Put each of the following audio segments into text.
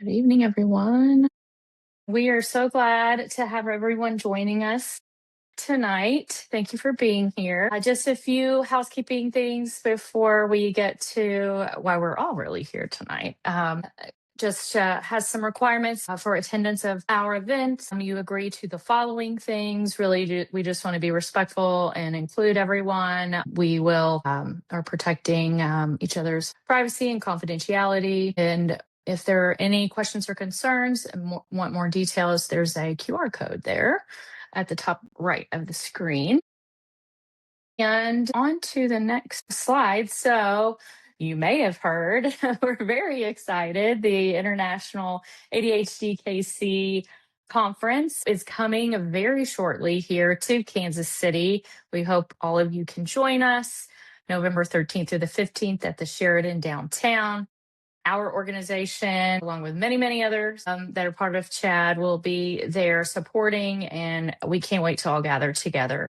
Good evening, everyone. We are so glad to have everyone joining us tonight. Thank you for being here. Just a few housekeeping things before we get to why we're all really here tonight. Just has some requirements for attendance of our event. You agree to the following things. Really, we just want to be respectful and include everyone. We will are protecting each other's privacy and confidentiality. And if there are any questions or concerns and want more details, there's a QR code there at the top right of the screen. And on to the next slide. So you may have heard, we're very excited. The International ADHD KC Conference is coming very shortly here to Kansas City. We hope all of you can join us November 13th through the 15th at the Sheridan downtown. Our organization, along with many, many others that are part of CHAD, will be there supporting, and we can't wait to all gather together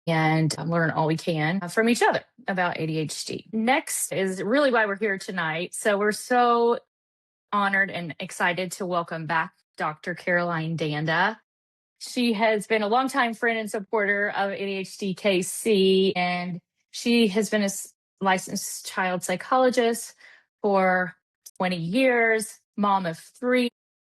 and learn all we can from each other about ADHD. Next is really why we're here tonight. So we're so honored and excited to welcome back Dr. Caroline Danda. She has been a longtime friend and supporter of ADHD KC, and she has been a licensed child psychologist for 20 years, mom of 3,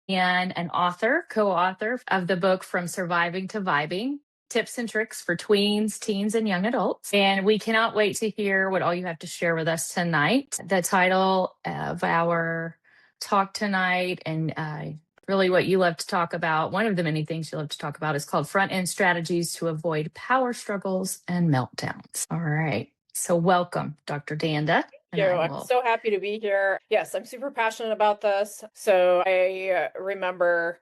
and an author, co-author of the book From Surviving to Vibing, Tips and Tricks for Tweens, Teens, and Young Adults. And we cannot wait to hear what all you have to share with us tonight. The title of our talk tonight, and really what you love to talk about, one of the many things you love to talk about, is called Front End Strategies to Avoid Power Struggles and Meltdowns. All right. So welcome, Dr. Danda. I'm so happy to be here. Yes, I'm super passionate about this. So I remember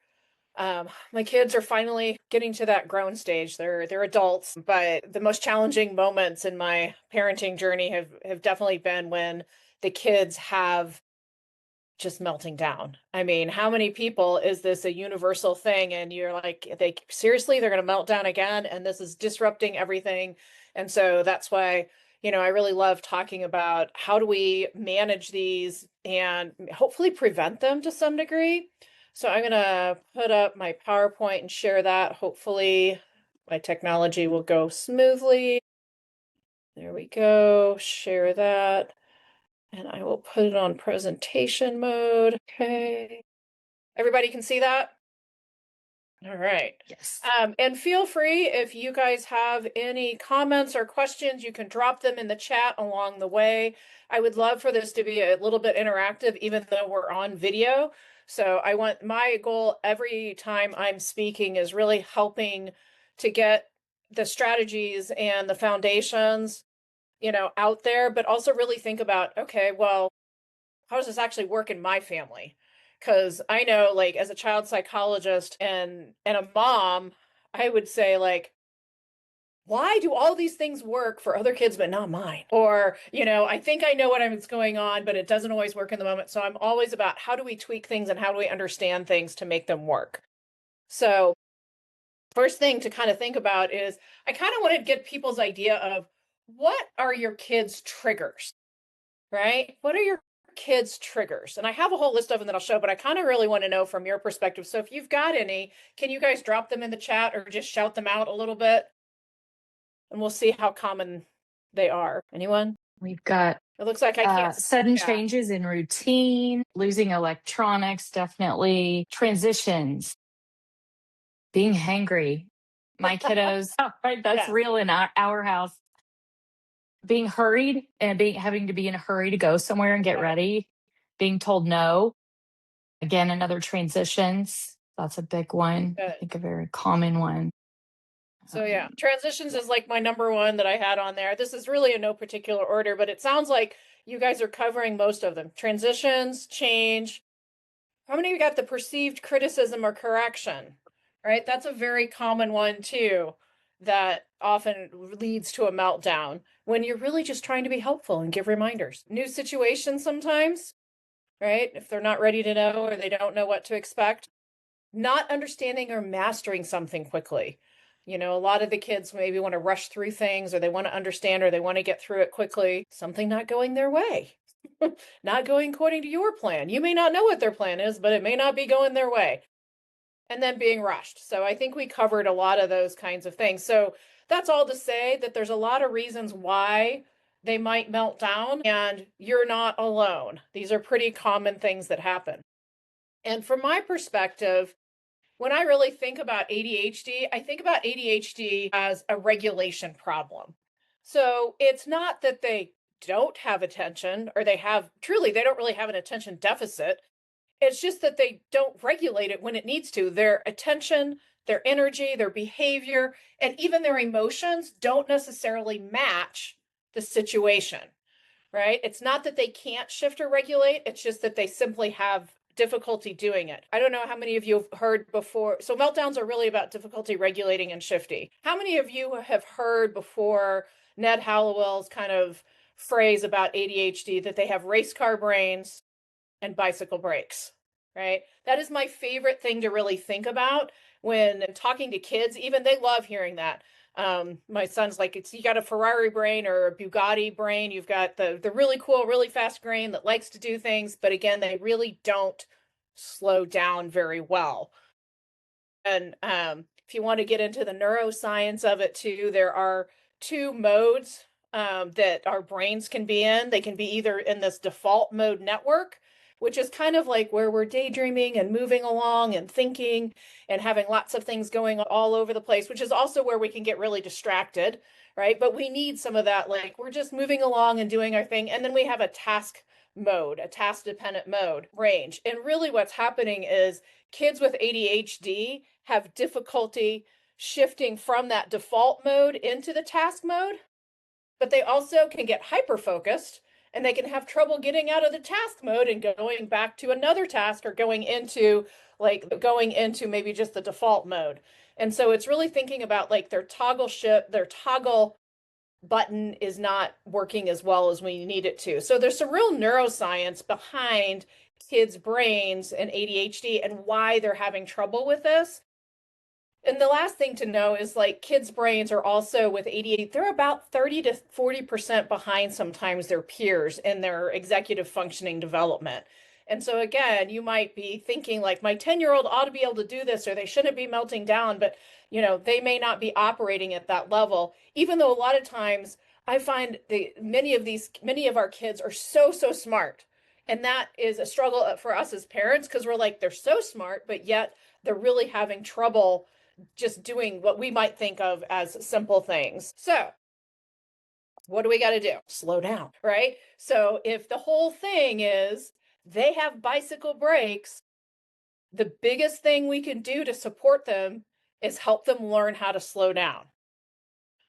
my kids are finally getting to that grown stage. They're adults, but the most challenging moments in my parenting journey have definitely been when the kids have just melting down. I mean, how many people is this a universal thing? And you're like, they're going to melt down again, and this is disrupting everything. And so that's why I really love talking about how do we manage these and hopefully prevent them to some degree. So I'm going to put up my PowerPoint and share that. Hopefully my technology will go smoothly. There we go. Share that. And I will put it on presentation mode. Okay. Everybody can see that? All right. Yes. And feel free, if you guys have any comments or questions, you can drop them in the chat along the way. I would love for this to be a little bit interactive, even though we're on video. So my goal every time I'm speaking is really helping to get the strategies and the foundations, out there, but also really think about, okay, well, how does this actually work in my family? Because I know, like, as a child psychologist and a mom, I would say, like, why do all these things work for other kids but not mine? Or, I think I know what's going on, but it doesn't always work in the moment. So I'm always about how do we tweak things and how do we understand things to make them work? So first thing to kind of think about is I kind of want to get people's idea of what are your kids' triggers, right? What are your kids' triggers? And I have a whole list of them that I'll show, but I kind of really want to know from your perspective. So if you've got any, can you guys drop them in the chat or just shout them out a little bit? And we'll see how common they are. Anyone? We've got it looks like I can't sudden changes in routine, losing electronics, definitely transitions, being hangry. My kiddos, right? That's real in our house. Being hurried and having to be in a hurry to go somewhere and get ready, being told no. Again, another transitions. That's a big one. I think a very common one. So yeah, transitions is like my number one that I had on there. This is really in no particular order, but it sounds like you guys are covering most of them. Transitions, change. How many of you got the perceived criticism or correction? Right? That's a very common one too, that often leads to a meltdown when you're really just trying to be helpful and give reminders. New situations sometimes, right? If they're not ready to know or they don't know what to expect. Not understanding or mastering something quickly. A lot of the kids maybe want to rush through things or they want to understand or they want to get through it quickly. Something not going their way. not going according to your plan. You may not know what their plan is, but it may not be going their way. And then being rushed. So I think we covered a lot of those kinds of things. So that's all to say that there's a lot of reasons why they might melt down, and you're not alone. These are pretty common things that happen. And from my perspective, when I really think about ADHD, I think about ADHD as a regulation problem. So it's not that they don't have attention, or they don't really have an attention deficit. It's just that they don't regulate it when it needs to. Their attention, their energy, their behavior, and even their emotions don't necessarily match the situation, right? It's not that they can't shift or regulate, it's just that they simply have difficulty doing it. I don't know how many of you have heard before. So meltdowns are really about difficulty regulating and shifting. How many of you have heard before Ned Hallowell's kind of phrase about ADHD that they have race car brains and bicycle brakes, right? That is my favorite thing to really think about when talking to kids. Even they love hearing that. My son's like, you got a Ferrari brain or a Bugatti brain. You've got the really cool, really fast brain that likes to do things, but again, they really don't slow down very well. And if you want to get into the neuroscience of it too, there are two modes that our brains can be in. They can be either in this default mode network, which is kind of like where we're daydreaming and moving along and thinking and having lots of things going all over the place, which is also where we can get really distracted, right? But we need some of that, like we're just moving along and doing our thing. And then we have a task mode, a task dependent mode range. And really what's happening is kids with ADHD have difficulty shifting from that default mode into the task mode, but they also can get hyper focused and they can have trouble getting out of the task mode and going back to another task, or going into maybe just the default mode. And so it's really thinking about like their toggle button is not working as well as we need it to. So there's some real neuroscience behind kids' brains and ADHD and why they're having trouble with this. And the last thing to know is like kids' brains are also with ADHD, they're about 30 to 40% behind sometimes their peers in their executive functioning development. And so again, you might be thinking like my 10-year-old ought to be able to do this, or they shouldn't be melting down, but they may not be operating at that level, even though a lot of times I find many of our kids are so smart. And that is a struggle for us as parents, because we're like, they're so smart, but yet they're really having trouble just doing what we might think of as simple things. So what do we got to do? Slow down, right? So if the whole thing is they have bicycle brakes, the biggest thing we can do to support them is help them learn how to slow down.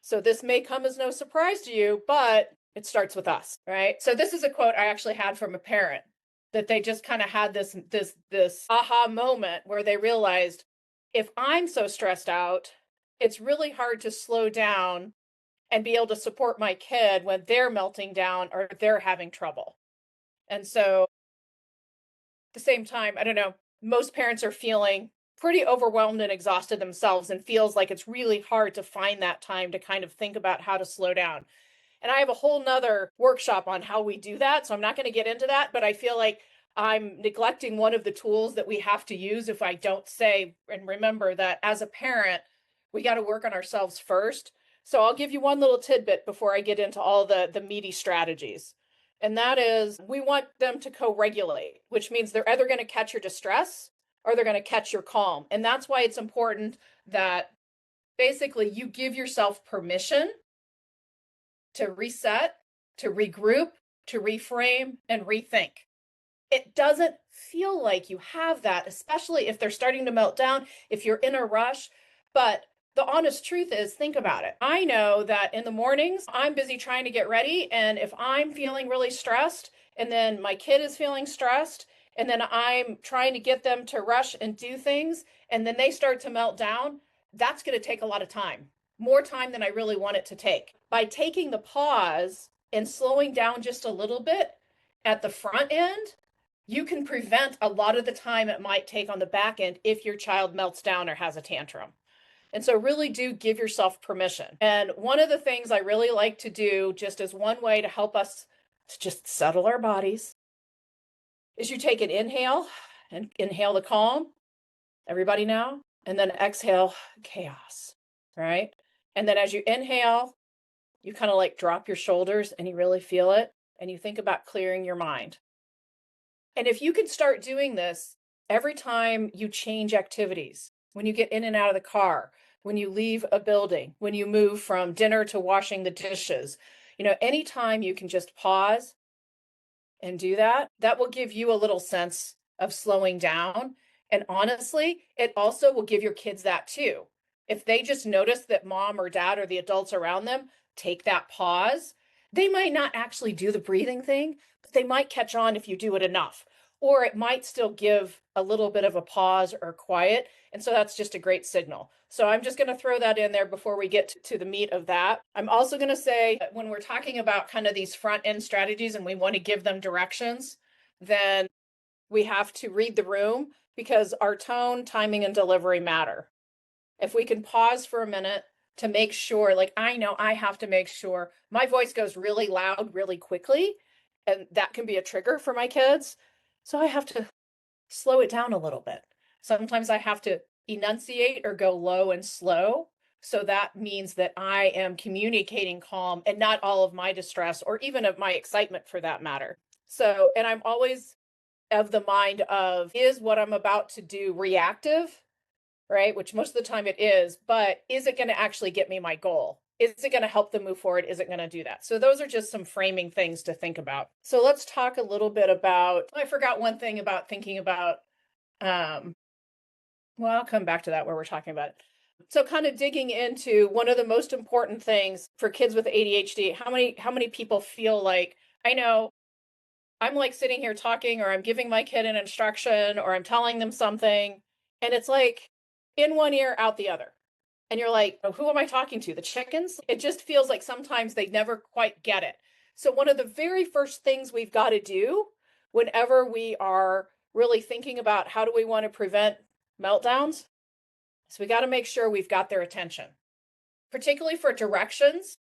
So this may come as no surprise to you, but it starts with us, right? So this is a quote I actually had from a parent, that they just kind of had this aha moment where they realized, if I'm so stressed out, it's really hard to slow down and be able to support my kid when they're melting down or they're having trouble. And so at the same time, I don't know, most parents are feeling pretty overwhelmed and exhausted themselves, and feels like it's really hard to find that time to kind of think about how to slow down. And I have a whole nother workshop on how we do that, so I'm not going to get into that, but I feel like I'm neglecting one of the tools that we have to use if I don't say and remember that as a parent, we got to work on ourselves first. So I'll give you one little tidbit before I get into all the meaty strategies. And that is, we want them to co-regulate, which means they're either going to catch your distress or they're going to catch your calm. And that's why it's important that basically you give yourself permission to reset, to regroup, to reframe, and rethink. It doesn't feel like you have that, especially if they're starting to melt down, if you're in a rush. But the honest truth is, think about it. I know that in the mornings, I'm busy trying to get ready. And if I'm feeling really stressed, and then my kid is feeling stressed, and then I'm trying to get them to rush and do things, and then they start to melt down, that's going to take a lot of time, more time than I really want it to take. By taking the pause and slowing down just a little bit at the front end, you can prevent a lot of the time it might take on the back end if your child melts down or has a tantrum. And so really do give yourself permission. And one of the things I really like to do, just as one way to help us to just settle our bodies is you take an inhale and inhale the calm, everybody now, and then exhale chaos, right? And then as you inhale, you kind of like drop your shoulders and you really feel it and you think about clearing your mind. And if you can start doing this every time you change activities, when you get in and out of the car, when you leave a building, when you move from dinner to washing the dishes, anytime you can just pause and do that, that will give you a little sense of slowing down. And honestly, it also will give your kids that too. If they just notice that mom or dad or the adults around them take that pause, they might not actually do the breathing thing, but they might catch on if you do it enough. Or it might still give a little bit of a pause or quiet. And so that's just a great signal. So I'm just going to throw that in there before we get to the meat of that. I'm also going to say that when we're talking about kind of these front end strategies and we want to give them directions, then we have to read the room because our tone, timing, and delivery matter. If we can pause for a minute to make sure, like I know I have to make sure my voice goes really loud really quickly, and that can be a trigger for my kids. So I have to slow it down a little bit. Sometimes I have to enunciate or go low and slow. So that means that I am communicating calm and not all of my distress or even of my excitement for that matter. So, and I'm always of the mind of, is what I'm about to do reactive, right? Which most of the time it is, but is it going to actually get me my goal? Is it going to help them move forward? Is it going to do that? So those are just some framing things to think about. So let's talk a little bit about, I forgot one thing about thinking about, well, I'll come back to that where we're talking about it. So kind of digging into one of the most important things for kids with ADHD, how many people feel like, I know I'm like sitting here talking, or I'm giving my kid an instruction, or I'm telling them something, and it's like in one ear, out the other. And you're like, oh, who am I talking to? The chickens? It just feels like sometimes they never quite get it. So, one of the very first things we've got to do whenever we are really thinking about how do we want to prevent meltdowns is we got to make sure we've got their attention, particularly for directions,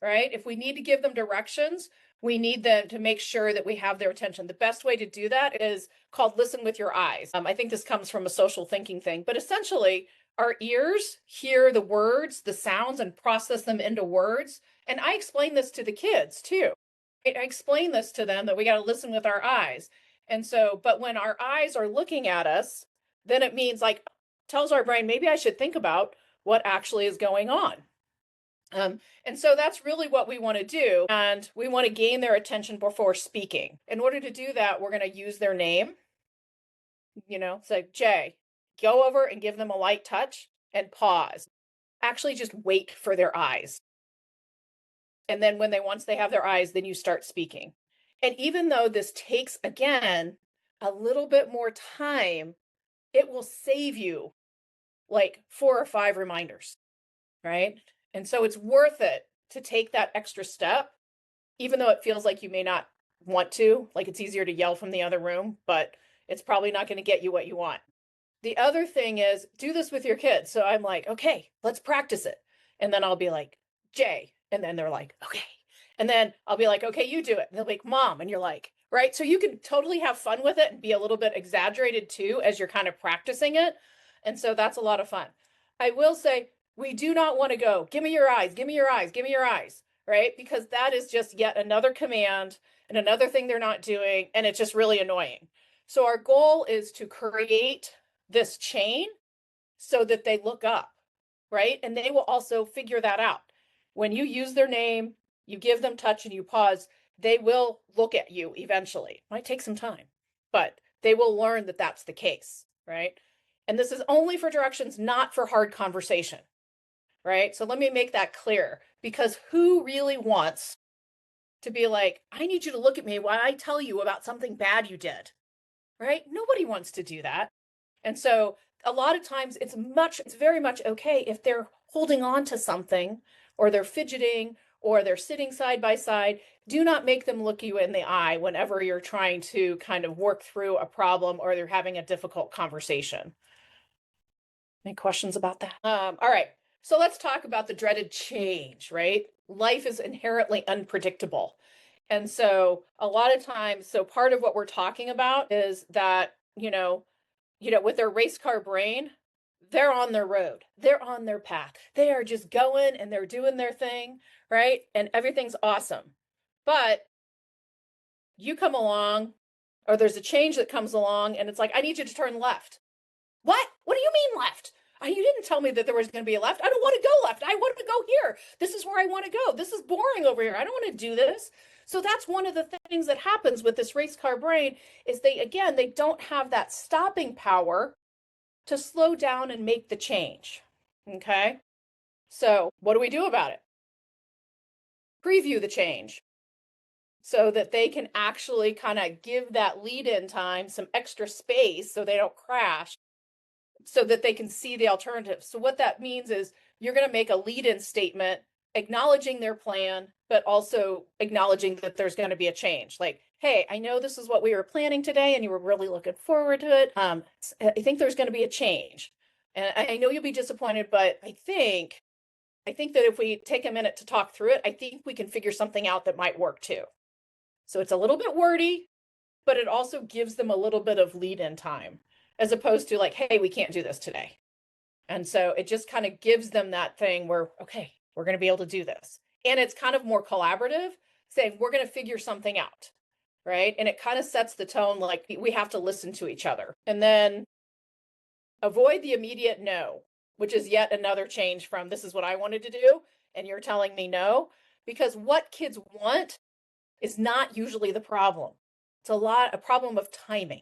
right? If we need to give them directions, we need them to make sure that we have their attention. The best way to do that is called listen with your eyes. I think this comes from a social thinking thing, but essentially our ears hear the words, the sounds, and process them into words. And I explain this to the kids too. I explain this to them that we got to listen with our eyes. And so, but when our eyes are looking at us, then it means like tells our brain, maybe I should think about what actually is going on. And so that's really what we want to do. And we want to gain their attention before speaking. In order to do that, we're going to use their name. Say, Jay, go over and give them a light touch and pause. Actually, just wait for their eyes. And then once they have their eyes, then you start speaking. And even though this takes, again, a little bit more time, it will save you like 4 or 5 reminders, right? And so it's worth it to take that extra step, even though it feels like you may not want to, like it's easier to yell from the other room, but it's probably not going to get you what you want. The other thing is do this with your kids. So I'm like, okay, let's practice it. And then I'll be like, Jay. And then they're like, okay. And then I'll be like, okay, you do it. And they'll be like, Mom. And you're like, right. So you can totally have fun with it and be a little bit exaggerated too as you're kind of practicing it. And so that's a lot of fun. I will say, we do not want to go, give me your eyes, give me your eyes, give me your eyes, right? Because that is just yet another command and another thing they're not doing. And it's just really annoying. So our goal is to create this chain so that they look up, right? And they will also figure that out. When you use their name, you give them touch and you pause, they will look at you eventually. It might take some time, but they will learn that that's the case, right? And this is only for directions, not for hard conversation, right? So let me make that clear, because who really wants to be like, I need you to look at me while I tell you about something bad you did, right? Nobody wants to do that. And so a lot of times it's very much okay if they're holding on to something or they're fidgeting or they're sitting side by side. Do not make them look you in the eye whenever you're trying to kind of work through a problem or they're having a difficult conversation. Any questions about that? All right. So let's talk about the dreaded change, right? Life is inherently unpredictable. And so a lot of times, so part of what we're talking about is that, with their race car brain, they're on their road. They're on their path. They are just going and they're doing their thing, right? And everything's awesome. But you come along, or there's a change that comes along, and it's like, I need you to turn left. What? What do you mean left? You didn't tell me that there was going to be a left. I don't want to go left. I want to go here. This is where I want to go. This is boring over here. I don't want to do this. So that's one of the things that happens with this race car brain is they don't have that stopping power to slow down and make the change. Okay. So what do we do about it? Preview the change so that they can actually kind of give that lead in time some extra space so they don't crash, so that they can see the alternative. So what that means is you're going to make a lead-in statement acknowledging their plan, but also acknowledging that there's going to be a change. Like, hey, I know this is what we were planning today and you were really looking forward to it. I think there's going to be a change. And I know you'll be disappointed, but I think that if we take a minute to talk through it, I think we can figure something out that might work too. So it's a little bit wordy, but it also gives them a little bit of lead-in time, as opposed to like, hey, we can't do this today. And so it just kind of gives them that thing where, okay, we're going to be able to do this. And it's kind of more collaborative, saying we're going to figure something out, right? And it kind of sets the tone like we have to listen to each other. And then avoid the immediate no, which is yet another change from this is what I wanted to do, and you're telling me no, because what kids want is not usually the problem. It's a problem of timing,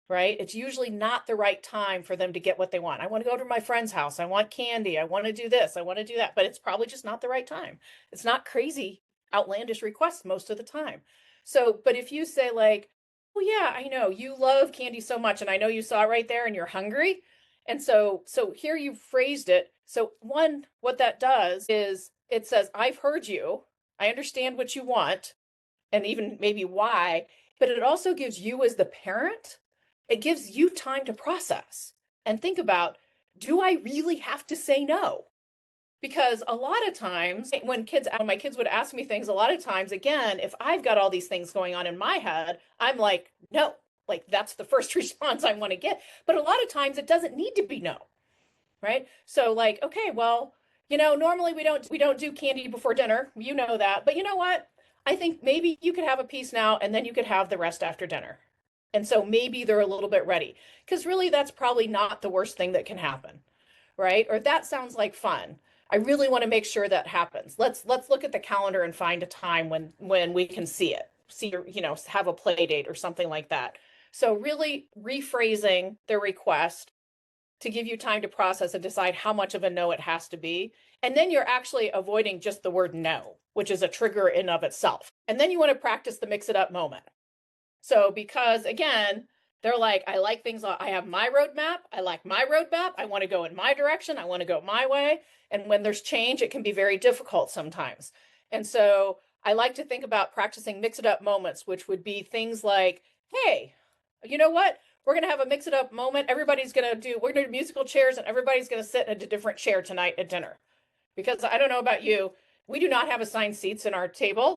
right? It's usually not the right time for them to get what they want. I want to go to my friend's house. I want candy. I want to do this. I want to do that. But it's probably just not the right time. It's not crazy, outlandish requests most of the time. So, but if you say like, oh yeah, I know you love candy so much and I know you saw it right there and you're hungry. And so here you phrased it. So one, what that does is it says, I've heard you. I understand what you want and even maybe why, but it also gives you as the parent, it gives you time to process and think about, do I really have to say no? Because a lot of times when my kids would ask me things, a lot of times, again, if I've got all these things going on in my head, I'm like, no, like that's the first response I want to get. But a lot of times it doesn't need to be no, right? So like, okay, well, normally we don't do candy before dinner. You know that. But you know what? I think maybe you could have a piece now and then you could have the rest after dinner. And so maybe they're a little bit ready because really that's probably not the worst thing that can happen, right? Or that sounds like fun. I really want to make sure that happens. Let's look at the calendar and find a time when we can see it. Have a play date or something like that. So really rephrasing their request to give you time to process and decide how much of a no it has to be. And then you're actually avoiding just the word no, which is a trigger in of itself. And then you want to practice the mix it up moment. So because again, they're like, I like things, I have my roadmap. I like my roadmap. I want to go in my direction. I want to go my way. And when there's change, it can be very difficult sometimes. And so I like to think about practicing mix it up moments, which would be things like, hey, you know what? We're going to have a mix it up moment. We're going to do musical chairs and everybody's going to sit in a different chair tonight at dinner. Because I don't know about you, we do not have assigned seats in our table,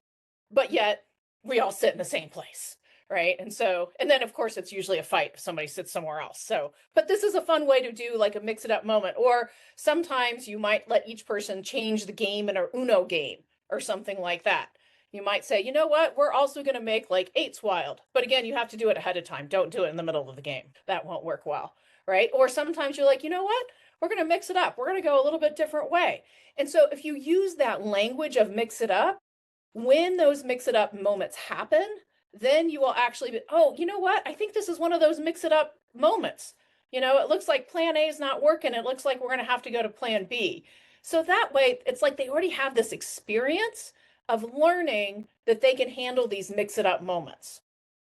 but yet we all sit in the same place. Right. And then of course it's usually a fight if somebody sits somewhere else. So, but this is a fun way to do like a mix it up moment. Or sometimes you might let each person change the game in an Uno game or something like that. You might say, you know what, we're also going to make like eights wild. But again, you have to do it ahead of time. Don't do it in the middle of the game. That won't work well. Right. Or sometimes you're like, you know what, we're going to mix it up. We're going to go a little bit different way. And so if you use that language of mix it up, when those mix it up moments happen, then you will actually be, oh, you know what? I think this is one of those mix it up moments. It looks like plan A is not working. It looks like we're going to have to go to plan B. So that way, it's like they already have this experience of learning that they can handle these mix it up moments.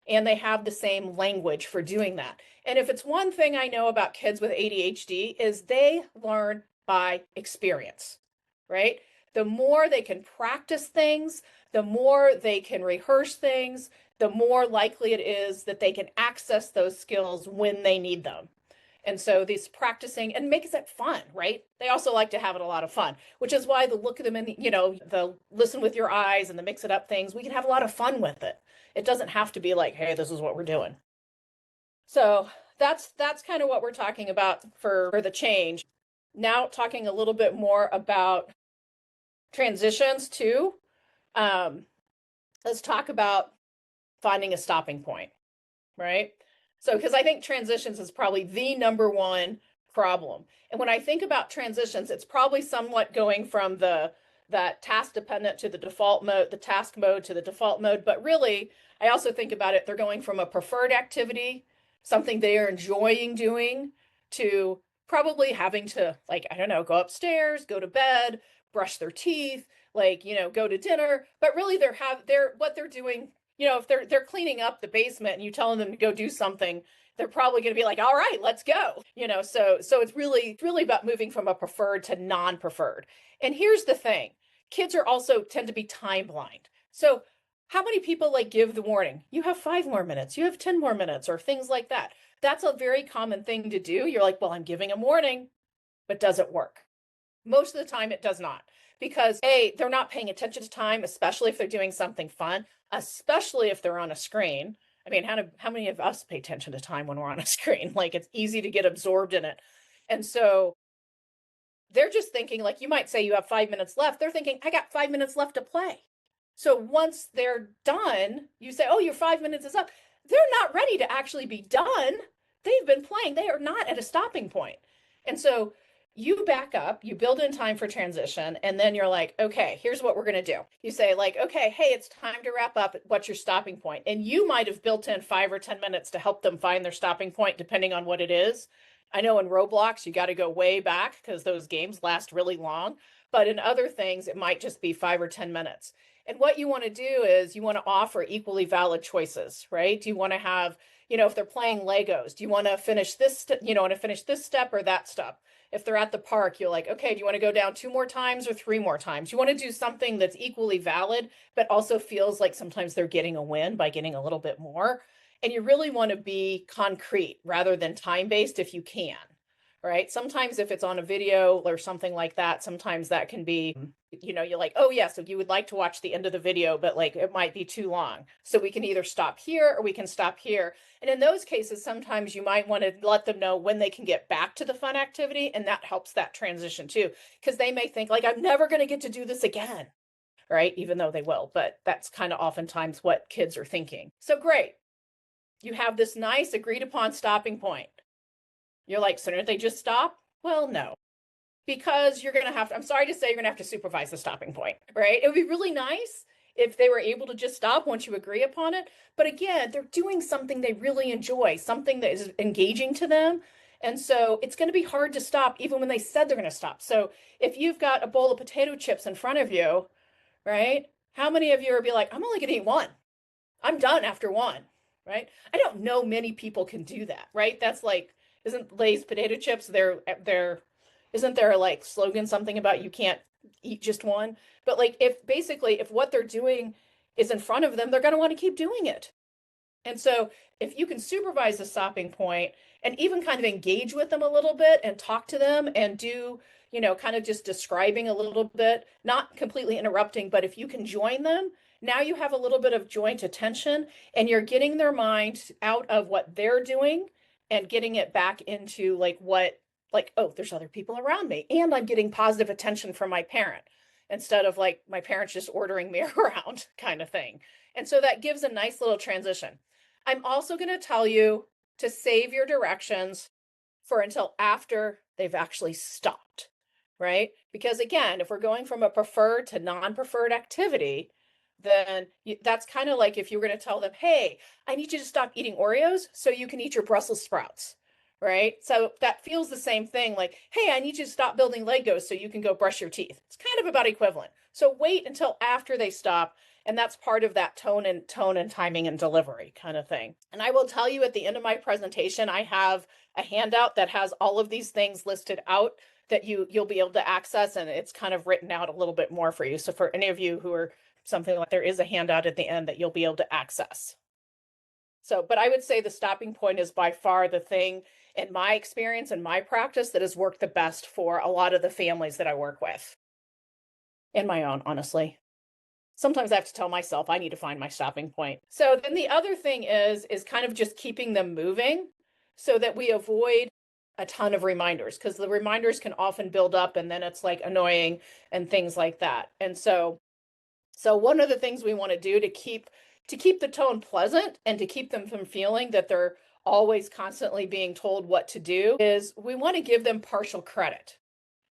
And they have the same language for doing that. And if it's one thing I know about kids with ADHD is they learn by experience, right? The more they can practice things, the more they can rehearse things, the more likely it is that they can access those skills when they need them. And so this practicing and makes it fun, right? They also like to have it a lot of fun, which is why the look at them in the listen with your eyes and the mix it up things, we can have a lot of fun with it. It doesn't have to be like, hey, this is what we're doing. So that's kind of what we're talking about for the change. Now talking a little bit more about transitions too. Um, let's talk about finding a stopping point, right? So, because I think transitions is probably the number one problem. And when I think about transitions, it's probably somewhat going from that task dependent to the default mode, the task mode to the default mode. But really, I also think about it, they're going from a preferred activity, something they are enjoying doing, to probably having to, like, I don't know, go upstairs, go to bed, brush their teeth, like, go to dinner. But really they're what they're doing, if they're cleaning up the basement and you telling them to go do something, they're probably going to be like, all right, let's go. So it's really about moving from a preferred to non-preferred. And here's the thing, kids are also tend to be time blind. So how many people like give the warning, you have 5 more minutes, you have 10 more minutes, or things like that? That's a very common thing to do. You're like, well, I'm giving a warning, but does it work? Most of the time it does not, because they're not paying attention to time, especially if they're doing something fun, especially if they're on a screen. I mean, how many of us pay attention to time when we're on a screen? Like, it's easy to get absorbed in it. And so they're just thinking, like, you might say you have 5 minutes left. They're thinking, I got 5 minutes left to play. So once they're done, you say, oh, your 5 minutes is up. They're not ready to actually be done. They've been playing. They are not at a stopping point. And so you back up, you build in time for transition, and then you're like, okay, here's what we're going to do. You say, like, okay, hey, it's time to wrap up. What's your stopping point? And you might have built in 5 or 10 minutes to help them find their stopping point, depending on what it is. I know in Roblox, you got to go way back because those games last really long. But in other things, it might just be 5 or 10 minutes. And what you want to do is you want to offer equally valid choices, right? Do you want to have, if they're playing Legos, do you want to finish this, want to finish this step or that step? If they're at the park, you're like, okay, do you want to go down 2 more times or 3 more times? You want to do something that's equally valid, but also feels like sometimes they're getting a win by getting a little bit more. And you really want to be concrete rather than time-based if you can, right? Sometimes if it's on a video or something like that, sometimes that can be, you're like, oh yeah, so you would like to watch the end of the video, but like it might be too long. So we can either stop here or we can stop here. And in those cases, sometimes you might want to let them know when they can get back to the fun activity. And that helps that transition too, because they may think like, I'm never going to get to do this again, right? Even though they will, but that's kind of oftentimes what kids are thinking. So great. You have this nice agreed upon stopping point. You're like, so don't they just stop? Well, no, because you're going to have to, I'm sorry to say, you're going to have to supervise the stopping point, right? It would be really nice if they were able to just stop once you agree upon it. But again, they're doing something they really enjoy, something that is engaging to them. And so it's going to be hard to stop even when they said they're going to stop. So if you've got a bowl of potato chips in front of you, right? How many of you are be like, I'm only going to eat one. I'm done after one, right? I don't know many people can do that, right? That's like, isn't Lay's potato chips, they're isn't there like slogan something about you can't eat just one? But like if what they're doing is in front of them, they're going to want to keep doing it. And so if you can supervise the stopping point and even kind of engage with them a little bit and talk to them and do, kind of just describing a little bit, not completely interrupting, but if you can join them, now you have a little bit of joint attention and you're getting their mind out of what they're doing and getting it back into oh, there's other people around me and I'm getting positive attention from my parent instead of like my parents just ordering me around kind of thing. And so that gives a nice little transition. I'm also going to tell you to save your directions for until after they've actually stopped, right? Because again, if we're going from a preferred to non-preferred activity, then that's kind of like if you were going to tell them, hey, I need you to stop eating Oreos so you can eat your Brussels sprouts, right? So that feels the same thing like, hey, I need you to stop building Legos so you can go brush your teeth. It's kind of about equivalent. So wait until after they stop. And that's part of that tone and timing and delivery kind of thing. And I will tell you at the end of my presentation, I have a handout that has all of these things listed out that you'll be able to access. And it's kind of written out a little bit more for you. So for any of you who are something like, there is a handout at the end that you'll be able to access. So, but I would say the stopping point is by far the thing. in my experience and my practice that has worked the best for a lot of the families that I work with. And my own, honestly. Sometimes I have to tell myself I need to find my stopping point. So then the other thing is kind of just keeping them moving so that we avoid a ton of reminders, because the reminders can often build up and then it's like annoying and things like that. And so one of the things we want to do to keep the tone pleasant and to keep them from feeling that they're always constantly being told what to do is we want to give them partial credit.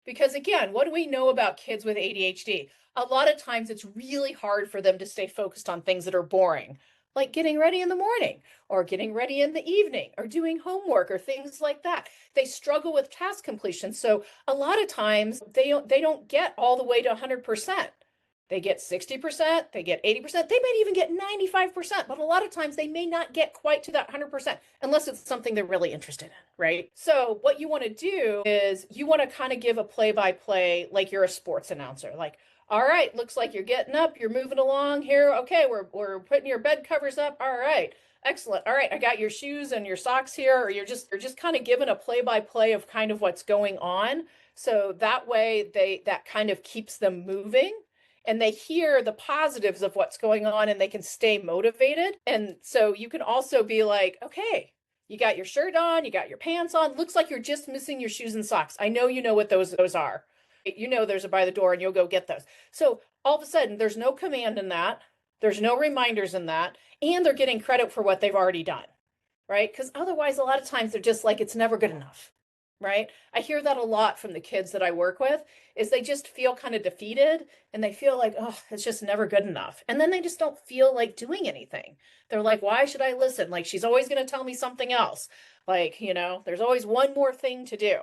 Because again, what do we know about kids with ADHD? A lot of times it's really hard for them to stay focused on things that are boring, like getting ready in the morning or getting ready in the evening or doing homework or things like that. They struggle with task completion. So a lot of times they don't get all the way to 100%. They get 60%, they get 80%, they might even get 95%, but a lot of times they may not get quite to that 100% unless it's something they're really interested in, right? So what you want to do is you want to kind of give a play-by-play like you're a sports announcer. Like, all right, looks like you're getting up, you're moving along here. Okay, we're putting your bed covers up. All right. Excellent. All right, I got your shoes and your socks here, or you're just kind of giving a play-by-play of kind of what's going on. So that way that kind of keeps them moving and they hear the positives of what's going on and they can stay motivated. And so you can also be like, okay, you got your shirt on, you got your pants on. Looks like you're just missing your shoes and socks. I know you know what those are. You know there's a by the door and you'll go get those. So all of a sudden, there's no command in that. There's no reminders in that. And they're getting credit for what they've already done, right? Because otherwise, a lot of times they're just like, it's never good enough, right? I hear that a lot from the kids that I work with is they just feel kind of defeated and they feel like, oh, it's just never good enough. And then they just don't feel like doing anything. They're like, why should I listen? Like, she's always going to tell me something else. Like, there's always one more thing to do.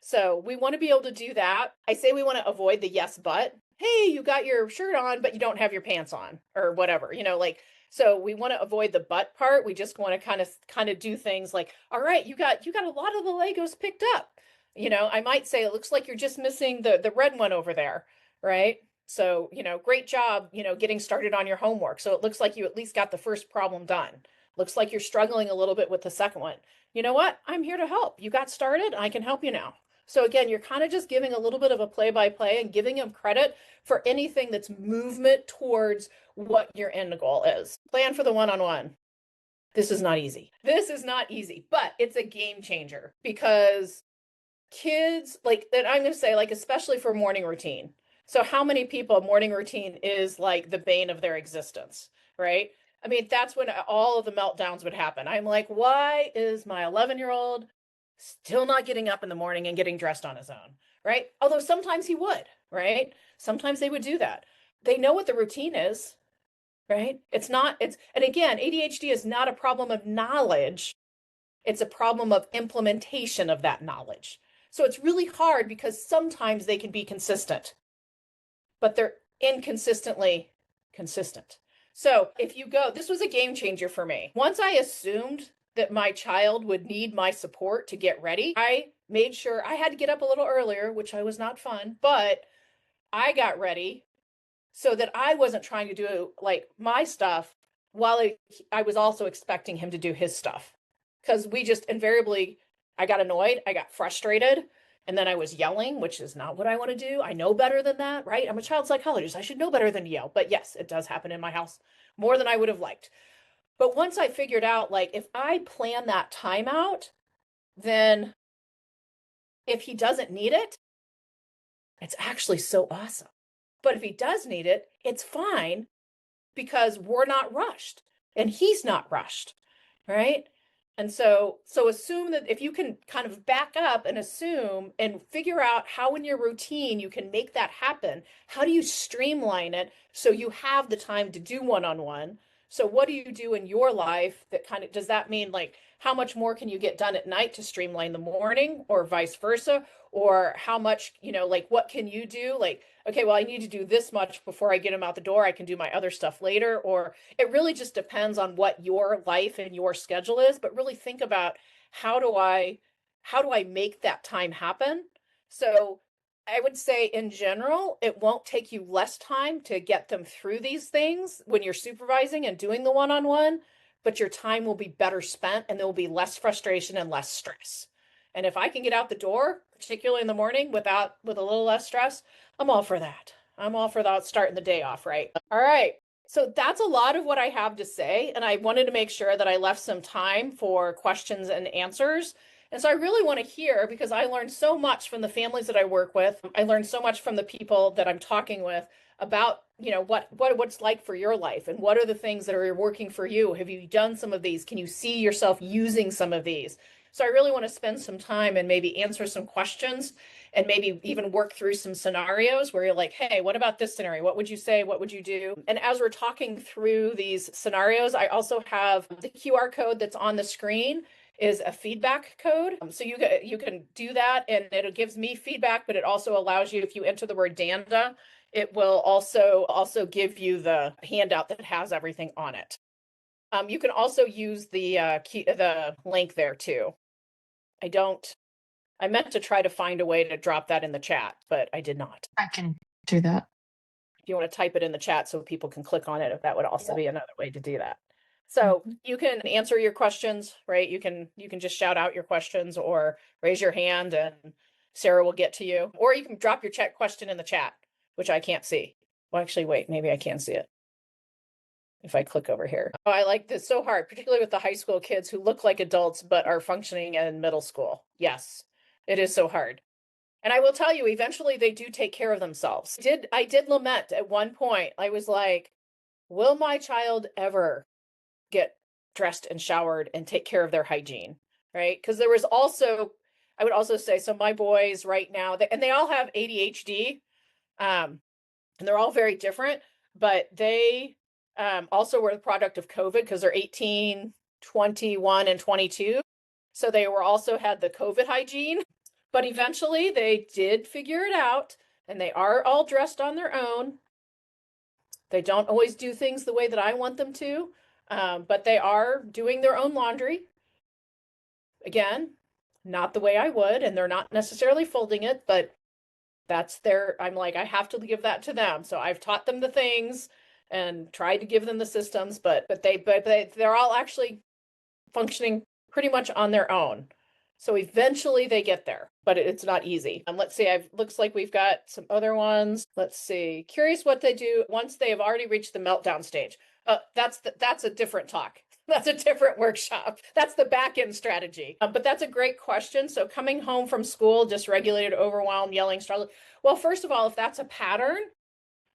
So we want to be able to do that. I say we want to avoid the yes, but. Hey, you got your shirt on, but you don't have your pants on or whatever, like, so we want to avoid the but part. We just want to kind of do things like, all right, you got a lot of the Legos picked up. I might say it looks like you're just missing the red one over there, right? So, great job, getting started on your homework. So it looks like you at least got the first problem done. Looks like you're struggling a little bit with the second one. You know what? I'm here to help. You got started. I can help you now. So again, you're kind of just giving a little bit of a play-by-play and giving them credit for anything that's movement towards what your end goal is. Plan for the one-on-one. This is not easy. This is not easy, but it's a game changer because kids, like, that I'm going to say, like, especially for morning routine. So how many people morning routine is like the bane of their existence, right? I mean, that's when all of the meltdowns would happen. I'm like, why is my 11-year-old still not getting up in the morning and getting dressed on his own, right? Although sometimes he would, right? Sometimes they would do that. They know what the routine is, right? And again, ADHD is not a problem of knowledge. It's a problem of implementation of that knowledge. So it's really hard because sometimes they can be consistent, but they're inconsistently consistent. So this was a game changer for me. Once I assumed that my child would need my support to get ready, I made sure I had to get up a little earlier, which was not fun, but I got ready so that I wasn't trying to do like my stuff while I was also expecting him to do his stuff. Because we just invariably, I got annoyed, I got frustrated, and then I was yelling, which is not what I want to do. I know better than that, right? I'm a child psychologist. I should know better than to yell. But yes, it does happen in my house more than I would have liked. But once I figured out, like, if I plan that time out, then if he doesn't need it, it's actually so awesome. But if he does need it, it's fine because we're not rushed and he's not rushed, right? And so assume that if you can kind of back up and assume and figure out how in your routine you can make that happen, how do you streamline it so you have the time to do one-on-one? So what do you do in your life that kind of, does that mean like how much more can you get done at night to streamline the morning or vice versa? Or how much, like what can you do? Like, okay, well, I need to do this much before I get him out the door. I can do my other stuff later. Or it really just depends on what your life and your schedule is. But really think about how do I make that time happen? So I would say in general, it won't take you less time to get them through these things when you're supervising and doing the one-on-one, but your time will be better spent and there will be less frustration and less stress. And if I can get out the door, particularly in the morning with a little less stress, I'm all for that. I'm all for that, starting the day off right. All right. So that's a lot of what I have to say. And I wanted to make sure that I left some time for questions and answers. And so I really want to hear, because I learned so much from the families that I work with. I learned so much from the people that I'm talking with about, what's like for your life and what are the things that are working for you. Have you done some of these? Can you see yourself using some of these? So I really want to spend some time and maybe answer some questions and maybe even work through some scenarios where you're like, hey, what about this scenario? What would you say? What would you do? And as we're talking through these scenarios, I also have the QR code that's on the screen is a feedback code. So you can do that and it gives me feedback, but it also allows you, if you enter the word Danda, it will also give you the handout that has everything on it. You can also use the link there too. I meant to try to find a way to drop that in the chat, but I did not. I can do that. If you want to type it in the chat so people can click on it, that would also be another way to do that. So you can answer your questions, right? You can just shout out your questions or raise your hand and Sarah will get to you. Or you can drop your chat question in the chat, which I can't see. Well, actually, wait, maybe I can see it if I click over here. Oh, I like this so hard, particularly with the high school kids who look like adults but are functioning in middle school. Yes, it is so hard. And I will tell you, eventually they do take care of themselves. I did lament at one point. I was like, will my child ever get dressed and showered and take care of their hygiene? Right? Because there was also, I would also say, so my boys right now, and they all have ADHD, and they're all very different, but they also were the product of COVID because they're 18, 21, and 22. So they were also had the COVID hygiene, but eventually they did figure it out and they are all dressed on their own. They don't always do things the way that I want them to, but they are doing their own laundry. Again, not the way I would, and they're not necessarily folding it, but I'm like, I have to give that to them. So I've taught them the things and tried to give them the systems, but they're all actually functioning pretty much on their own. So eventually they get there, but it's not easy. And let's see, looks like we've got some other ones. Let's see. Curious what they do once they have already reached the meltdown stage. That's a different talk. That's a different workshop. That's the back end strategy. But that's a great question. So coming home from school, dysregulated, overwhelmed, yelling, struggling. Well, first of all, if that's a pattern,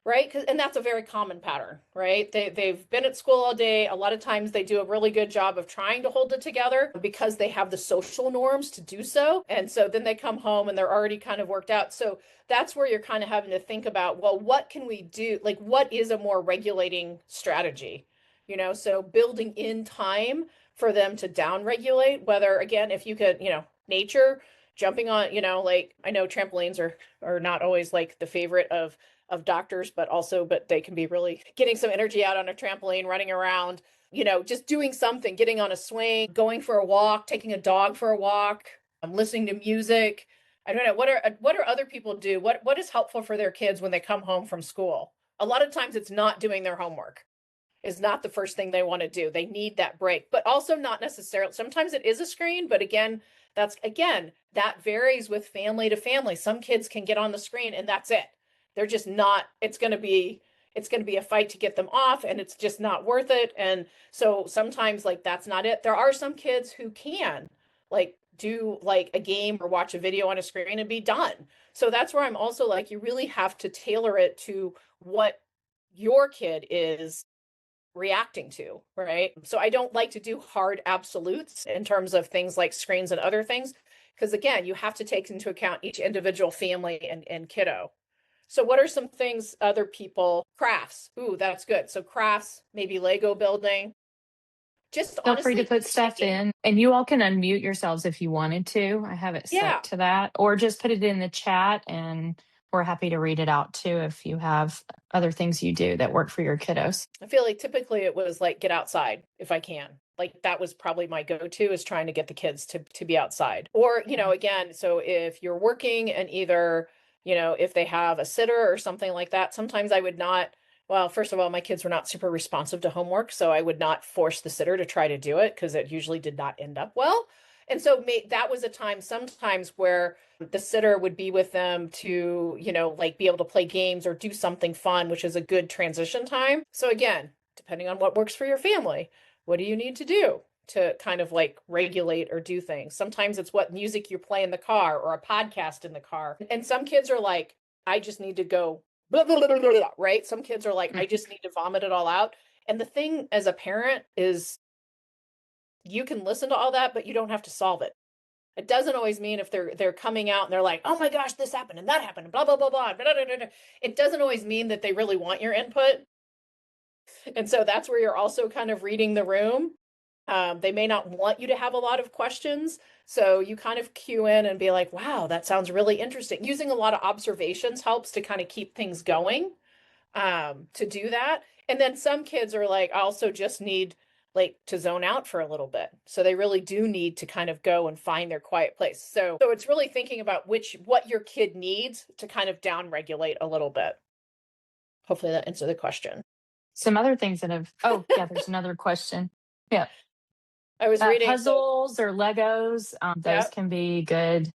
right? And that's a very common pattern, right? They've been at school all day. A lot of times they do a really good job of trying to hold it together because they have the social norms to do so. And so then they come home and they're already kind of worked out. So that's where you're kind of having to think about, well, what can we do? Like, what is a more regulating strategy? So building in time for them to down regulate, whether, again, if you could, nature, jumping on, like, I know trampolines are not always like the favorite of doctors, but they can be really getting some energy out on a trampoline, running around, just doing something, getting on a swing, going for a walk, taking a dog for a walk, listening to music. I don't know. What do other people do? What is helpful for their kids when they come home from school? A lot of times it's not doing their homework. Is not the first thing they want to do. They need that break, but also not necessarily. Sometimes it is a screen, but that varies with family to family. Some kids can get on the screen and that's it. They're just not, it's going to be a fight to get them off and it's just not worth it. And so sometimes like that's not it. There are some kids who can like do like a game or watch a video on a screen and be done. So that's where I'm also like, you really have to tailor it to what your kid is reacting to, right? So I don't like to do hard absolutes in terms of things like screens and other things, because again, you have to take into account each individual family and kiddo. So what are some things other people, crafts? Ooh, that's good. So crafts, maybe Lego building. Just Feel free to honestly put stuff in, and you all can unmute yourselves if you wanted to. I have it set to that, or just put it in the chat and we're happy to read it out too if you have other things you do that work for your kiddos. I feel like typically it was like get outside if I can. Like that was probably my go-to, is trying to get the kids to be outside. Or, again, so if you're working and either, if they have a sitter or something like that, sometimes I would not Well, first of all, my kids were not super responsive to homework, so I would not force the sitter to try to do it because it usually did not end up well. And so that was a time sometimes where the sitter would be with them to, like be able to play games or do something fun, which is a good transition time. So again, depending on what works for your family, what do you need to do to kind of like regulate or do things? Sometimes it's what music you play in the car or a podcast in the car. And some kids are like, I just need to go blah, blah, blah, blah, blah, right? Some kids are like, I just need to vomit it all out. And the thing as a parent is you can listen to all that, but you don't have to solve it. It doesn't always mean if they're coming out and they're like, oh my gosh, this happened and that happened, and blah, blah, blah, blah, blah, blah, blah, blah. It doesn't always mean that they really want your input. And so that's where you're also kind of reading the room. They may not want you to have a lot of questions. So you kind of cue in and be like, wow, that sounds really interesting. Using a lot of observations helps to kind of keep things going, to do that. And then some kids are like, I also just need like to zone out for a little bit. So they really do need to kind of go and find their quiet place. So it's really thinking about what your kid needs to kind of down regulate a little bit. Hopefully that answered the question. Some other things that have, oh, yeah, there's another question. Yeah. I was reading puzzles or Legos. Those Yep. can be good,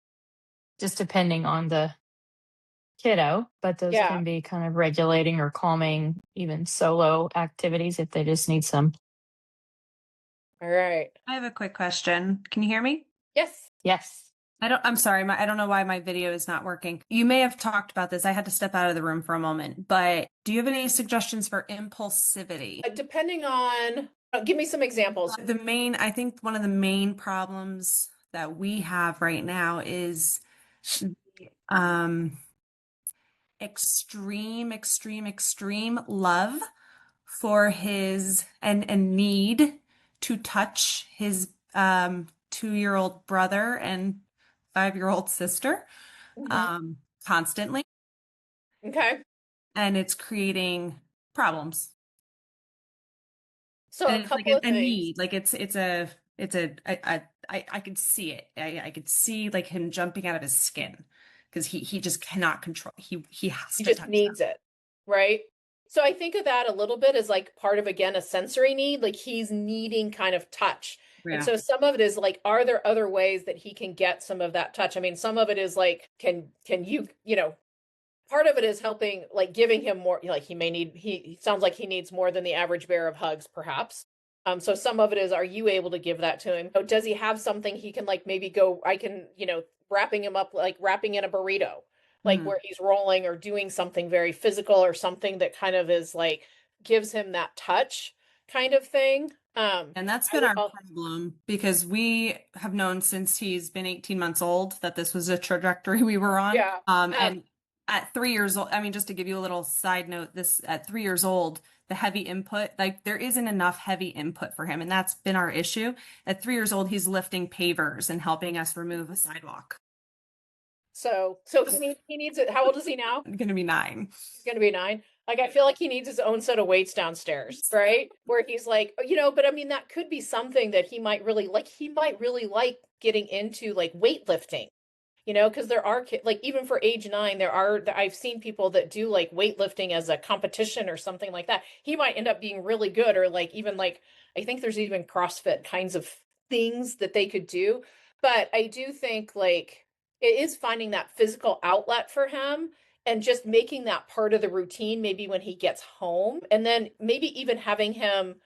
just depending on the kiddo, but those Yeah. can be kind of regulating or calming, even solo activities if they just need some. All right. I have a quick question. Can you hear me? Yes. Yes. I'm sorry. I don't know why my video is not working. You may have talked about this. I had to step out of the room for a moment, but do you have any suggestions for impulsivity? Depending on, give me some examples. I think one of the main problems that we have right now is extreme love for his and need to touch his 2-year-old brother and 5-year-old sister constantly. Okay. And it's creating problems. So And a it's like couple of a things. need, like I could see it. I could see like him jumping out of his skin because he just cannot control. He has He to just touch needs them. it, right? So I think of that a little bit as like part of, again, a sensory need, like he's needing kind of touch. And Yeah. so some of it is like, are there other ways that he can get some of that touch? I mean, some of it is like, can you, part of it is helping, like giving him more, like he sounds like he needs more than the average bear of hugs, perhaps. So some of it is, are you able to give that to him? Oh, does he have something he can like maybe go, I can, wrapping him up, like wrapping in a burrito, like where he's rolling or doing something very physical or something that kind of is like, gives him that touch kind of thing. And that's been our problem because we have known since he's been 18 months old that this was a trajectory we were on. Yeah. And at 3 years old, I mean, just to give you a little side note, at 3 years old, the heavy input, like there isn't enough heavy input for him. And that's been our issue. At 3 years old, he's lifting pavers and helping us remove a sidewalk. So he needs it. How old is he now? Going to be 9. He's going to be 9. Like, I feel like he needs his own set of weights downstairs, right? Where he's like, but I mean, that could be something that he might really like. He might really like getting into like weightlifting, because there are kids, like even for age 9, I've seen people that do like weightlifting as a competition or something like that. He might end up being really good, or like even like, I think there's even CrossFit kinds of things that they could do. But I do think like it is finding that physical outlet for him and just making that part of the routine, maybe when he gets home, and then maybe even having him,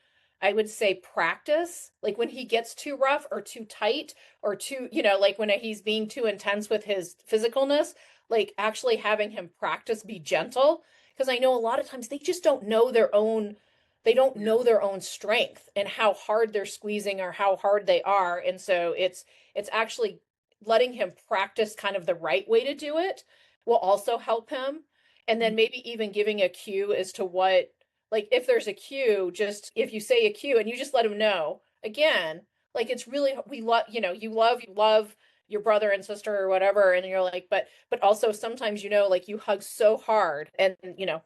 I would say, practice, like when he gets too rough or too tight or too, like when he's being too intense with his physicalness, like actually having him practice, be gentle. Because I know a lot of times they just don't know they don't know their own strength and how hard they're squeezing or how hard they are. And so it's actually letting him practice kind of the right way to do it will also help him. And then maybe even giving a cue as to what, like if there's a cue, just if you say a cue and you just let him know, again, like it's really, we love, you love your brother and sister or whatever. And you're like, but also sometimes, like you hug so hard and,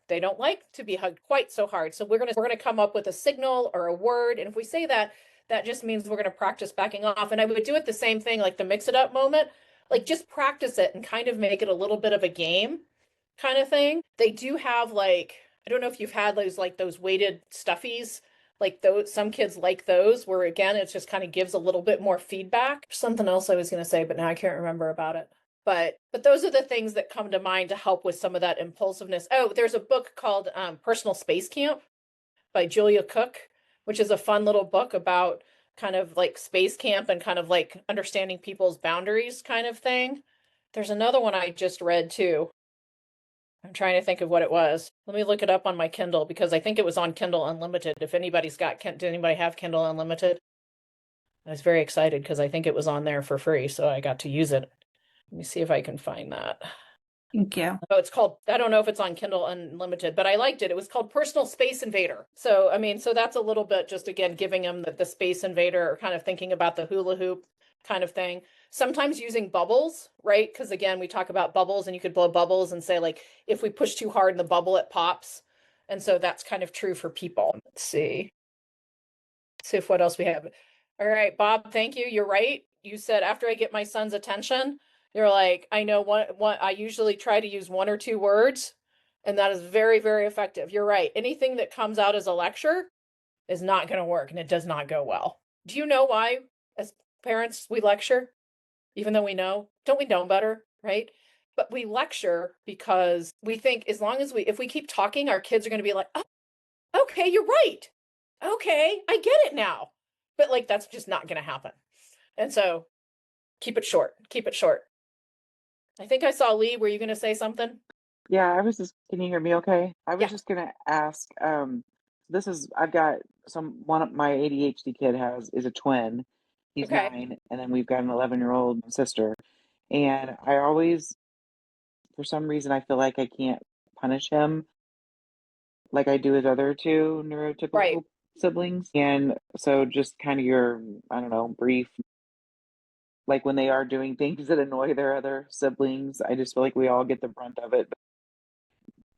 they don't like to be hugged quite so hard. So we're going to come up with a signal or a word. And if we say that, that just means we're going to practice backing off. And I would do it the same thing, like the mix it up moment, like just practice it and kind of make it a little bit of a game kind of thing. They do have like, I don't know if you've had those like those weighted stuffies, like those, some kids like those, where again, it just kind of gives a little bit more feedback. Something else I was going to say, but now I can't remember about it. But those are the things that come to mind to help with some of that impulsiveness. Oh, there's a book called Personal Space Camp by Julia Cook, which is a fun little book about kind of like space camp and kind of like understanding people's boundaries kind of thing. There's another one I just read too. I'm trying to think of what it was. Let me look it up on my Kindle because I think it was on Kindle Unlimited. If anybody's got, did anybody have Kindle Unlimited? I was very excited because I think it was on there for free, so I got to use it. Let me see if I can find that. Thank you. Oh, it's called, I don't know if it's on Kindle Unlimited, but I liked it. It was called Personal Space Invader. So, I mean, so that's a little bit just again giving them the Space Invader or kind of thinking about the hula hoop kind of thing. Sometimes using bubbles, right? Because again, we talk about bubbles and you could blow bubbles and say, like, if we push too hard in the bubble, it pops. And so that's kind of true for people. Let's see. See if what else we have. All right, Bob, thank you. You're right. You said after I get my son's attention, you're like, I know one I usually try to use one or two words, and that is very, very effective. You're right. Anything that comes out as a lecture is not going to work and it does not go well. Do you know why as parents we lecture? Even though we know, don't we know better, right? But we lecture because we think as long as if we keep talking, our kids are going to be like, oh, okay, you're right. Okay, I get it now. But like that's just not going to happen. And so keep it short. Keep it short. I think I saw Lee. Were you going to say something? Yeah, I was just, can you hear me okay? I was Yeah. just gonna ask, I've got one of my ADHD kid is a twin. He's Okay. 9, and then we've got an 11-year-old sister. And I always, for some reason, I feel like I can't punish him like I do his other two Right. neurotypical siblings. And so just kind of your, I don't know, brief, like when they are doing things that annoy their other siblings, I just feel like we all get the brunt of it.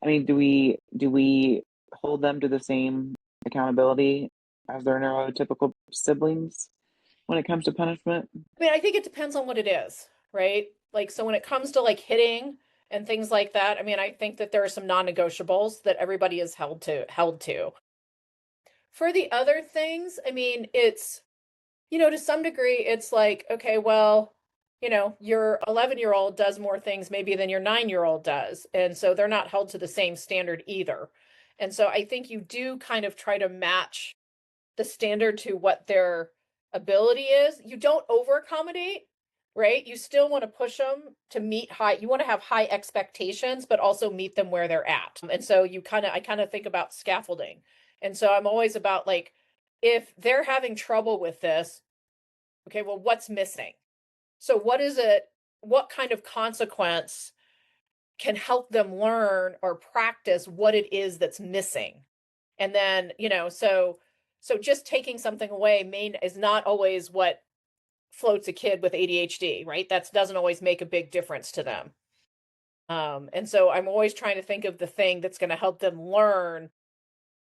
I mean, do we hold them to the same accountability as their neurotypical siblings when it comes to punishment? I mean, I think it depends on what it is, right? Like, so when it comes to like hitting and things like that, I mean, I think that there are some non-negotiables that everybody is held to. For the other things, I mean, it's, to some degree, it's like, okay, well, your 11-year-old does more things maybe than your 9-year-old does. And so they're not held to the same standard either. And so I think you do kind of try to match the standard to what their ability is. You don't over accommodate, right? You still want to push them to meet you want to have high expectations, but also meet them where they're at. And so I kind of think about scaffolding. And so I'm always about like, if they're having trouble with this, okay, well, what's missing? So what is it? What kind of consequence can help them learn or practice what it is that's missing? And then, so just taking something away is not always what floats a kid with ADHD, right? That doesn't always make a big difference to them. And so I'm always trying to think of the thing that's going to help them learn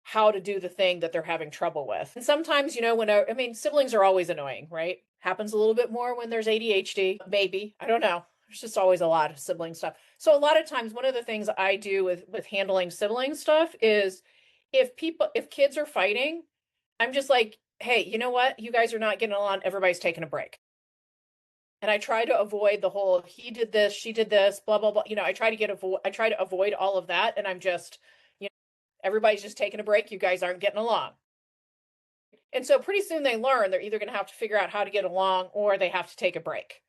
how to do the thing that they're having trouble with. And sometimes, siblings are always annoying, right? Happens a little bit more when there's ADHD, maybe. I don't know. There's just always a lot of sibling stuff. So a lot of times, one of the things I do with handling sibling stuff is if kids are fighting, I'm just like, hey, you know what? You guys are not getting along. Everybody's taking a break. And I try to avoid the whole he did this, she did this, blah blah blah. I try to avoid all of that, and I'm just, everybody's just taking a break. You guys aren't getting along. And so pretty soon they learn they're either going to have to figure out how to get along or they have to take a break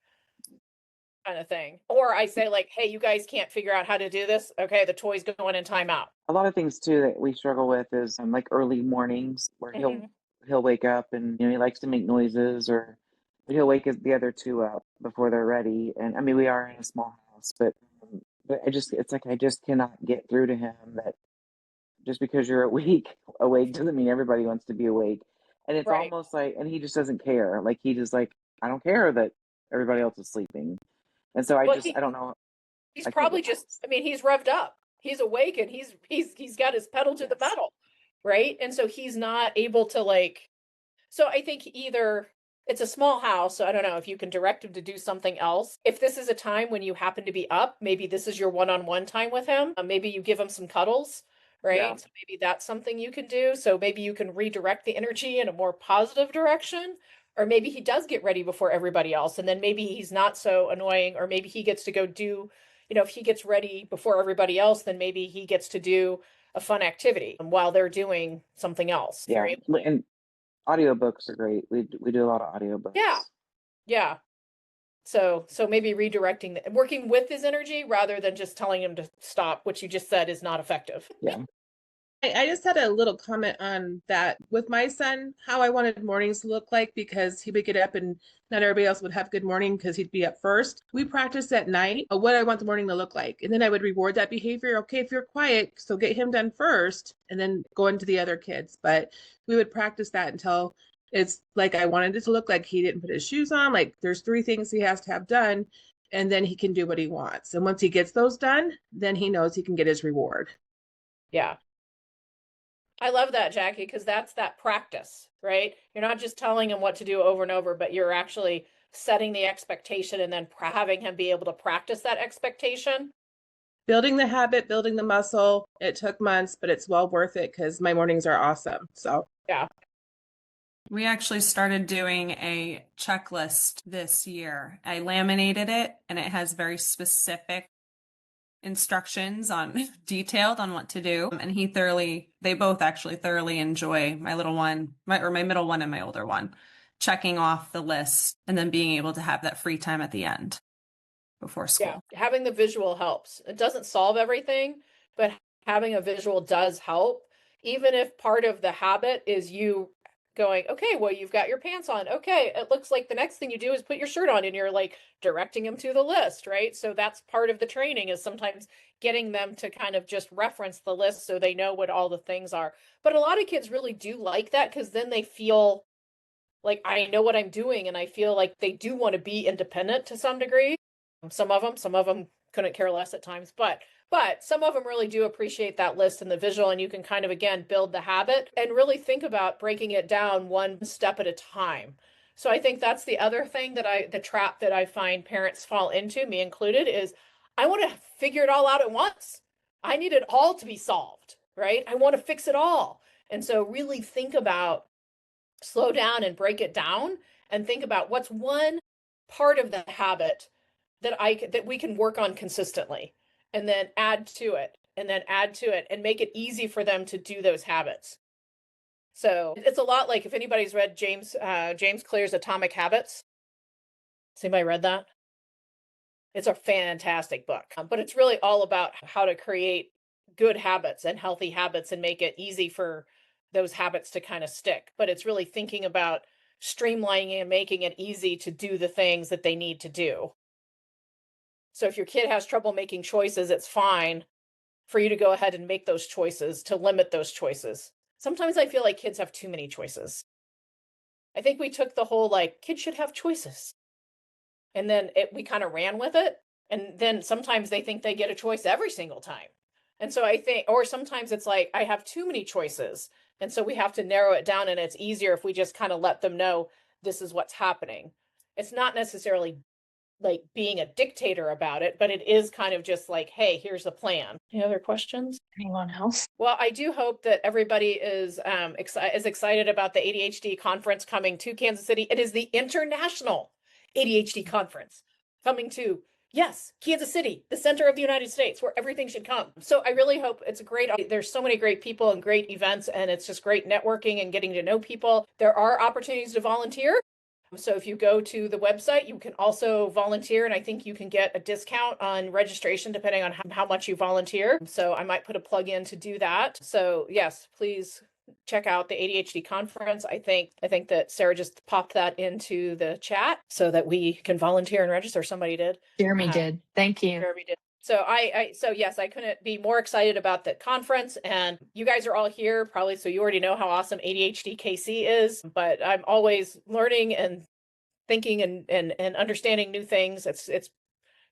kind of thing. Or I say like, hey, you guys can't figure out how to do this. Okay, the toy's going in timeout. A lot of things too that we struggle with is like early mornings where he'll wake up and he likes to make noises, or he'll wake the other two up before they're ready. And I mean, we are in a small house, but it's like I just cannot get through to him that just because you're awake doesn't mean everybody wants to be awake. And it's Right. almost like, and he just doesn't care. Like he just like, I don't care that everybody else is sleeping. And so I don't know. He's probably just, I mean, he's revved up. He's awake and he's got his pedal to the metal, right? And so he's not able to like, so I think either it's a small house, so I don't know if you can direct him to do something else. If this is a time when you happen to be up, maybe this is your one-on-one time with him. Maybe you give him some cuddles, right? Yeah. So maybe that's something you can do. So maybe you can redirect the energy in a more positive direction. Or maybe he does get ready before everybody else, and then maybe he's not so annoying, or maybe he gets to go do, if he gets ready before everybody else, then maybe he gets to do a fun activity while they're doing something else. Yeah. Right? And audiobooks are great. We do a lot of audiobooks. Yeah. Yeah. So maybe redirecting, working with his energy rather than just telling him to stop, which you just said is not effective. Yeah. I just had a little comment on that with my son, how I wanted mornings to look like, because he would get up and not everybody else would have good morning because he'd be up first. We practiced at night what I want the morning to look like. And then I would reward that behavior. Okay, if you're quiet, so get him done first and then go into the other kids. But we would practice that until it's like I wanted it to look like. He didn't put his shoes on. Like there's 3 things he has to have done, and then he can do what he wants. And once he gets those done, then he knows he can get his reward. Yeah. I love that, Jackie, because that's that practice, right? You're not just telling him what to do over and over, but you're actually setting the expectation and then having him be able to practice that expectation. Building the habit, building the muscle. It took months, but it's well worth it because my mornings are awesome. So, yeah. We actually started doing a checklist this year. I laminated it and it has very specific instructions on detailed on what to do. And they both actually thoroughly enjoy my little one, my middle one and my older one, checking off the list and then being able to have that free time at the end before school. Yeah, having the visual helps. It doesn't solve everything, but having a visual does help. Even if part of the habit is you going, okay, well, you've got your pants on. Okay, it looks like the next thing you do is put your shirt on, and you're like directing them to the list, right? So that's part of the training, is sometimes getting them to kind of just reference the list so they know what all the things are. But a lot of kids really do like that, because then they feel like, I know what I'm doing, and I feel like they do want to be independent to some degree. Some of them couldn't care less at times, but some of them really do appreciate that list and the visual, and you can kind of, again, build the habit and really think about breaking it down one step at a time. So I think that's the other thing the trap that I find parents fall into, me included, is I want to figure it all out at once. I need it all to be solved, right? I want to fix it all. And so really slow down and break it down, and think about what's one part of the habit that we can work on consistently, and then add to it, and make it easy for them to do those habits. So it's a lot like, if anybody's read James Clear's Atomic Habits. Has anybody read that? It's a fantastic book, but it's really all about how to create good habits and healthy habits and make it easy for those habits to kind of stick. But it's really thinking about streamlining and making it easy to do the things that they need to do. So if your kid has trouble making choices, it's fine for you to go ahead and make those choices, to limit those choices. Sometimes I feel like kids have too many choices. I think we took the whole, like, kids should have choices, and then we kind of ran with it. And then sometimes they think they get a choice every single time. And so I think, or sometimes it's like, I have too many choices. And so we have to narrow it down, and it's easier if we just kind of let them know this is what's happening. It's not necessarily like being a dictator about it, but it is kind of just like, hey, here's the plan. Any other questions? Anyone else? Well, I do hope that everybody is excited about the ADHD conference coming to Kansas City. It is the International ADHD Conference coming to, yes, Kansas City, the center of the United States, where everything should come. So I really hope it's there's so many great people and great events, and it's just great networking and getting to know people. There are opportunities to volunteer. So if you go to the website, you can also volunteer, and I think you can get a discount on registration depending on how much you volunteer. So I might put a plug in to do that. So yes, please check out the ADHD conference. I think that Sarah just popped that into the chat so that we can volunteer and register. Somebody did. Jeremy did. Thank you. Jeremy did. So so yes, I couldn't be more excited about the conference, and you guys are all here probably, so you already know how awesome ADHD KC is, but I'm always learning and thinking and understanding new things. It's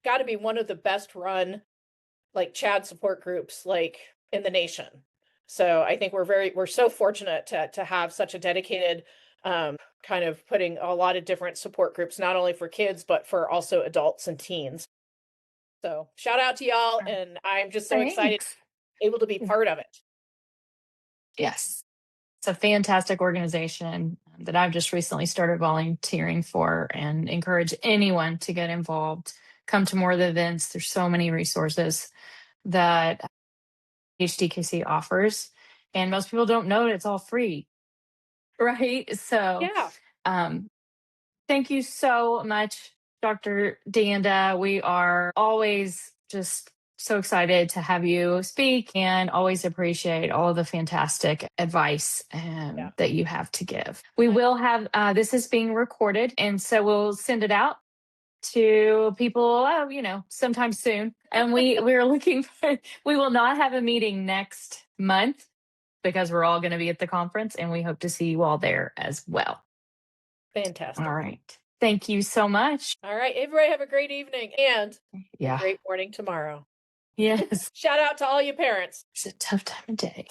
got to be one of the best run, like, CHAD support groups, like, in the nation. So I think we're so fortunate to have such a dedicated, kind of putting a lot of different support groups, not only for kids, but for also adults and teens. So shout out to y'all, and I'm just so excited, able to be part of it. Yes. It's a fantastic organization that I've just recently started volunteering for, and encourage anyone to get involved. Come to more of the events. There's so many resources that HDKC offers, and most people don't know it's all free, right? So, Yeah. thank you so much, Dr. Danda. We are always just so excited to have you speak, and always appreciate all of the fantastic advice that you have to give. We will have, this is being recorded, and so we'll send it out to people, sometime soon. And we're looking for, we will not have a meeting next month because we're all going to be at the conference, and we hope to see you all there as well. Fantastic. All right. Thank you so much. All right. Everybody have a great evening and Yeah. a great morning tomorrow. Yes. Shout out to all you parents. It's a tough time of day.